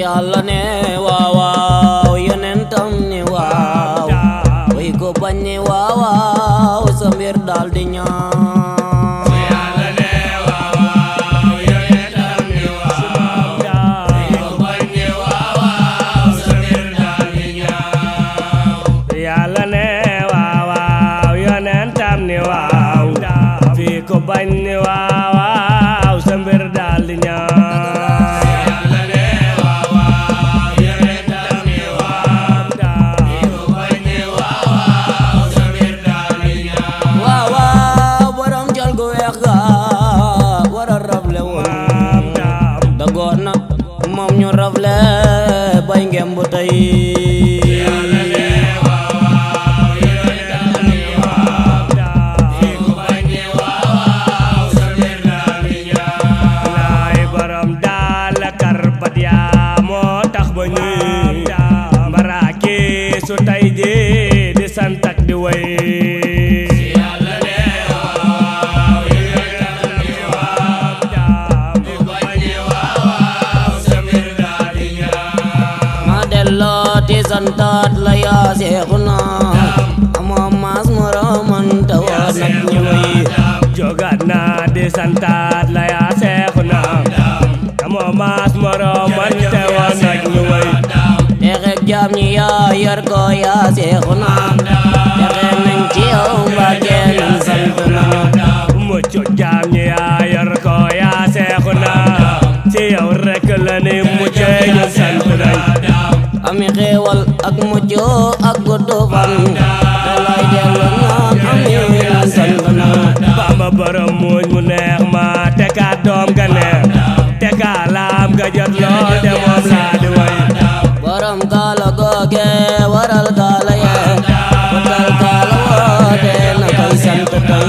Yàlla ne waaw waaw yonentam ne waaw way ko bañ ne waaw waaw sa mbir daal di ñaaw. Yàlla ne waaw waaw yonentam ne waaw way ko bañ ne waaw waaw sa mbir daal di ñaaw. Yàlla ne waaw waaw yonentam ne waaw fi ko bañ ne waaw waaw sa mbir daal di ñaaw. moom ñu rafle bay ngem bu tey. Yàlla ne waaw waaw yonentam ne waaw fi ko bañ ne waaw waaw sa mbir daal di ñaaw. Laay borom daal karbat yaa moo tax ba ñuy mbaraaki su tey ji di sant ak di way. Ti santaat la yaa Seexuna amoo maas moroman te war nag ñu way. Jogaat naa di santaat la yaa Seexuna amoo maas moroman te war nag ñu way. Texeeg jaam ñi yaa yor ko yaa Seexuna texe nañ ci yow Mbàkke nañ sant nañu. mucc jaam ñi yaa yor ko yaa Seexuna ci yow rek la ni mucce ñu sant nañ. ami xéewal ak mucc ak guddu fan te lay dellu ñaan ami nañ sant nañu. Bamba borom muuñ mu neex ma te ka doom ga neex te ka laam ga jot loo de moom laa di way. borom kaala googe waral kaala yee waral kaala woote na koy sant tey.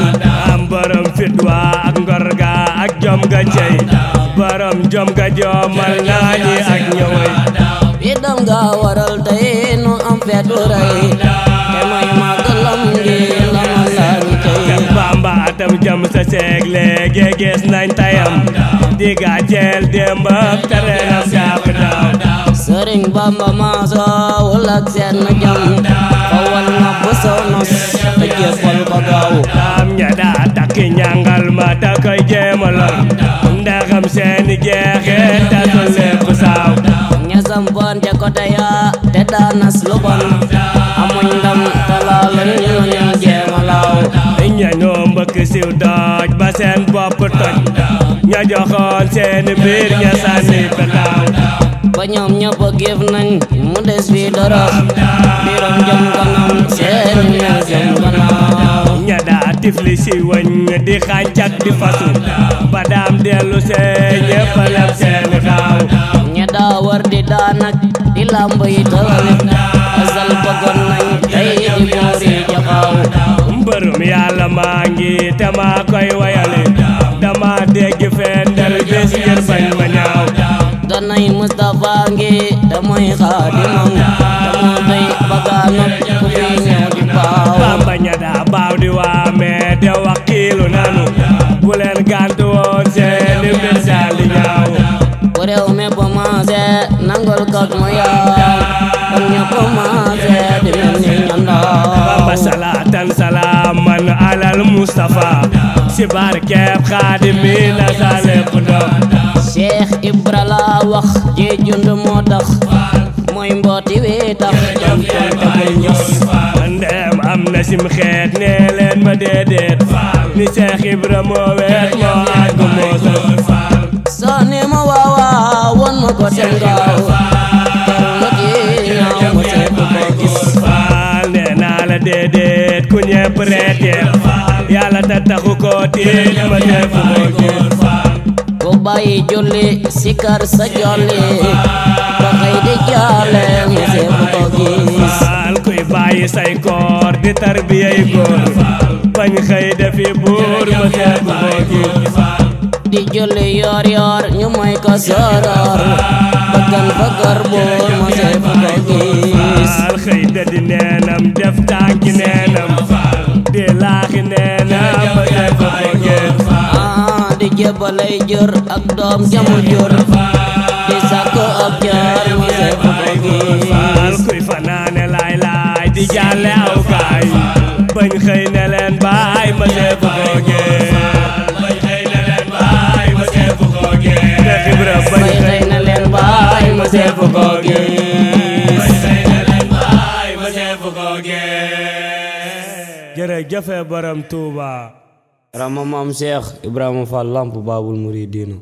am borom fit waa ak ngor ga ak jom ga cey borom jom ga joomal naa ñi ak ñëway. bidam ga waral tey nu am feetu rey te may magalam gi la ma lañu tey. Bamba atam jam sa seeg léegi gis nañ tayam di gàcceel démb tere na saako daaw. Sëriñ Bamba maaso wul ak seen jam xawal na bu soo nos te jébbal ko gaaw. am ña daa takki ñàngal ma ta koy jéemalal ndaxam seeni jeexee tasul lépp saaw. ña sampoon te côté ya te daanas lu bon amuñ ndam te laaluñ ñu jéemalaaw. ña ñoo mbëkk siw doj ba seen bopp toj ña joxoon seeni biir ña sànni petaaw. ba ñoom ñëpp géef nañ mu des fi dara biiram jëm kanam seen ña jëm kanam. ña daa tifli si wëñ di xàncak di fasu ba daam dellu see ñëpp lem seeni xaaw. ña daa war di daanak di lamb yi tawalif asal bëggoon nañ tey di boori jaxaaw. mbërum yàlla maa ngi te maa koy wayale dama dégg fendel bés ngir bañ ma ñaaw. danay Mustafa ngi te mooy xaadimam te moo tey bagaanop ku fi ñëw di baaw. Bamba ña daa baaw di waamee de wakiilu nanu bu leen gàntu woon seeni mbir daal di ñaaw. bu réew mi commencé nangol kot mu yaam kon ñëpp commencé di mel ni ñandaaw. Bamba salaatan salaaman alal Mustafa si barkeeb xaadimi na sa lépp doom. Cheikh Ibra la wax ji jund moo tax mooy mbooti wi tax jam kon te bul ños. ndeem am na sim xeet nee leen ma déedéet ni Cheikh Ibra moo weet moo àgg moo sos. soo ne ma waawaa won ma ko dem gaaw jarul ma ji ñaaw ma seetu ko gis. faal nee naa la déedéet ku ñepp reeteet yàlla ta taxu ko tiit ma seefu ko gis. ku bàyyi julli sikar sa jolli ba xëy di jaale ma seetu ko gis. faal kuy bàyyi say koor di tarbiyay góor bañ xëy defi buur ma seefu ko gis. di julli yor yor ñu may ko soror bëggan bëggar buur ma seetu ko gis. faal xëy da di neenam def tànki neenam di laaxi neenam ma seefu ko gis. di jébalay jur ak doom jamul jur di sakku ak jaar ma seef ko gis kuy fanaane laay laay di jàlle aw gaay bañ xëy ne leen baay ma seef ko gis bañ xëy ne leen baay ma seef ko gis bañ xëy ne leen baay ma seef ko gis bañ xëy ne leen baay ma seef ko gis jërëjëf borom Touba rama maam Cheikh Ibrahima Fall Lamp Babul Mouridina